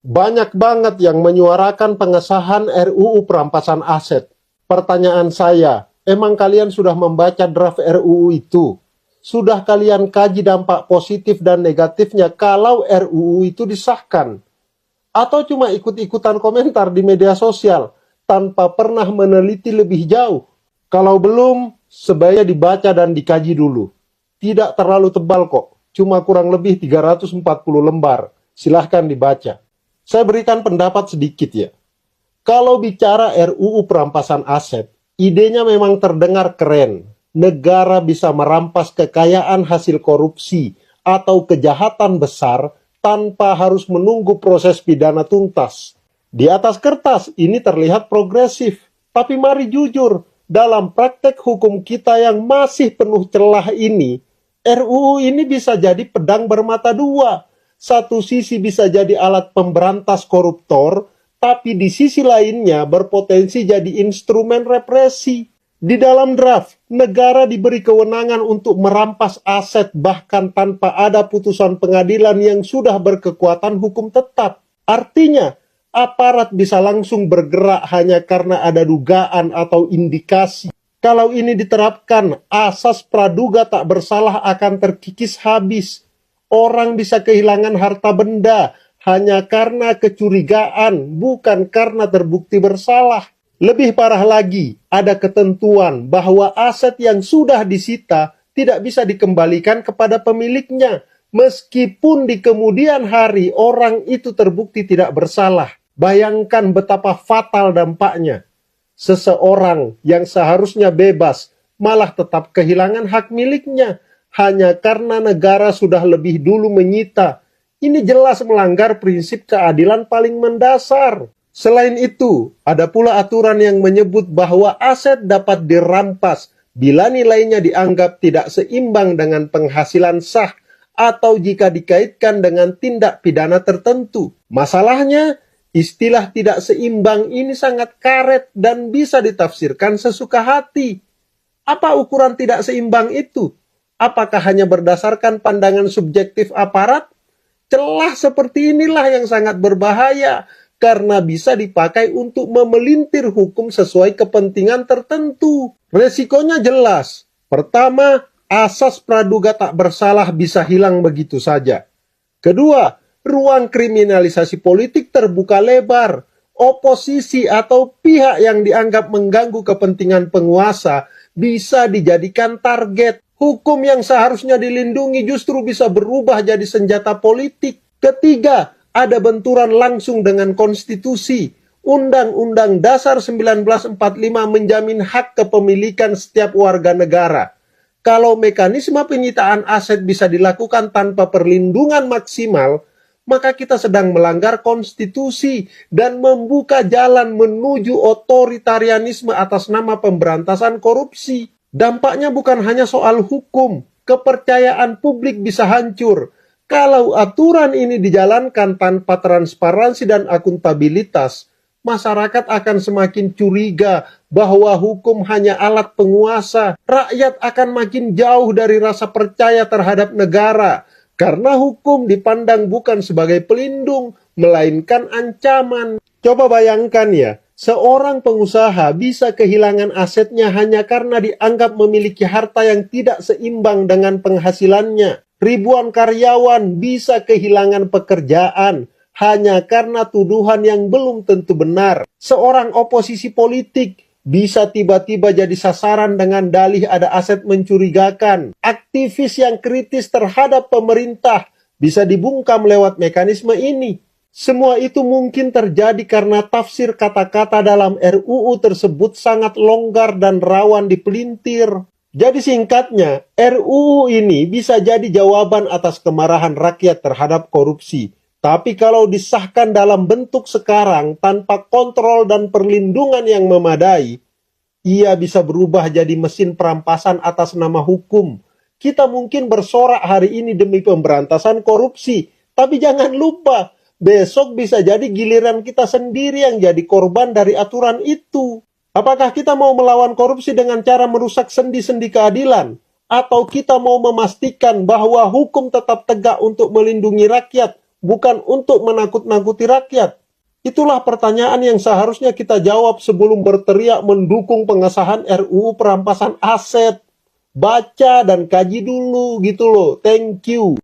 Banyak banget yang menyuarakan pengesahan RUU perampasan aset. Pertanyaan saya, emang kalian sudah membaca draft RUU itu? Sudah kalian kaji dampak positif dan negatifnya kalau RUU itu disahkan? Atau cuma ikut-ikutan komentar di media sosial tanpa pernah meneliti lebih jauh? Kalau belum, sebaiknya dibaca dan dikaji dulu. Tidak terlalu tebal kok, cuma kurang lebih 340 lembar. Silahkan dibaca. Saya berikan pendapat sedikit ya. Kalau bicara RUU perampasan aset, idenya memang terdengar keren. Negara bisa merampas kekayaan hasil korupsi atau kejahatan besar tanpa harus menunggu proses pidana tuntas. Di atas kertas ini terlihat progresif, tapi mari jujur, dalam praktek hukum kita yang masih penuh celah ini, RUU ini bisa jadi pedang bermata dua. Satu sisi bisa jadi alat pemberantas koruptor, tapi di sisi lainnya berpotensi jadi instrumen represi. Di dalam draft, negara diberi kewenangan untuk merampas aset bahkan tanpa ada putusan pengadilan yang sudah berkekuatan hukum tetap. Artinya, aparat bisa langsung bergerak hanya karena ada dugaan atau indikasi. Kalau ini diterapkan, asas praduga tak bersalah akan terkikis habis. Orang bisa kehilangan harta benda hanya karena kecurigaan, bukan karena terbukti bersalah. Lebih parah lagi, ada ketentuan bahwa aset yang sudah disita tidak bisa dikembalikan kepada pemiliknya, meskipun di kemudian hari orang itu terbukti tidak bersalah. Bayangkan betapa fatal dampaknya. Seseorang yang seharusnya bebas malah tetap kehilangan hak miliknya hanya karena negara sudah lebih dulu menyita. Ini jelas melanggar prinsip keadilan paling mendasar. Selain itu, ada pula aturan yang menyebut bahwa aset dapat dirampas bila nilainya dianggap tidak seimbang dengan penghasilan sah atau jika dikaitkan dengan tindak pidana tertentu. Masalahnya, istilah tidak seimbang ini sangat karet dan bisa ditafsirkan sesuka hati. Apa ukuran tidak seimbang itu? Apakah hanya berdasarkan pandangan subjektif aparat? Celah seperti inilah yang sangat berbahaya karena bisa dipakai untuk memelintir hukum sesuai kepentingan tertentu. Resikonya jelas. Pertama, asas praduga tak bersalah bisa hilang begitu saja. Kedua, ruang kriminalisasi politik terbuka lebar. Oposisi atau pihak yang dianggap mengganggu kepentingan penguasa bisa dijadikan target. Hukum yang seharusnya dilindungi justru bisa berubah jadi senjata politik. Ketiga, ada benturan langsung dengan konstitusi. Undang-Undang Dasar 1945 menjamin hak kepemilikan setiap warga negara. Kalau mekanisme penyitaan aset bisa dilakukan tanpa perlindungan maksimal, maka kita sedang melanggar konstitusi dan membuka jalan menuju otoritarianisme atas nama pemberantasan korupsi. Dampaknya bukan hanya soal hukum, kepercayaan publik bisa hancur. Kalau aturan ini dijalankan tanpa transparansi dan akuntabilitas, masyarakat akan semakin curiga bahwa hukum hanya alat penguasa. Rakyat akan makin jauh dari rasa percaya terhadap negara, karena hukum dipandang bukan sebagai pelindung, melainkan ancaman. Coba bayangkan ya, seorang pengusaha bisa kehilangan asetnya hanya karena dianggap memiliki harta yang tidak seimbang dengan penghasilannya. Ribuan karyawan bisa kehilangan pekerjaan hanya karena tuduhan yang belum tentu benar. Seorang oposisi politik bisa tiba-tiba jadi sasaran dengan dalih ada aset mencurigakan. Aktivis yang kritis terhadap pemerintah bisa dibungkam lewat mekanisme ini. Semua itu mungkin terjadi karena tafsir kata-kata dalam RUU tersebut sangat longgar dan rawan dipelintir. Jadi singkatnya, RUU ini bisa jadi jawaban atas kemarahan rakyat terhadap korupsi. Tapi kalau disahkan dalam bentuk sekarang tanpa kontrol dan perlindungan yang memadai, ia bisa berubah jadi mesin perampasan atas nama hukum. Kita mungkin bersorak hari ini demi pemberantasan korupsi, tapi jangan lupa, besok bisa jadi giliran kita sendiri yang jadi korban dari aturan itu. Apakah kita mau melawan korupsi dengan cara merusak sendi-sendi keadilan? Atau kita mau memastikan bahwa hukum tetap tegak untuk melindungi rakyat bukan untuk menakut-nakuti rakyat. Itulah pertanyaan yang seharusnya kita jawab sebelum berteriak mendukung pengesahan RUU perampasan aset. Baca dan kaji dulu gitu loh. Thank you.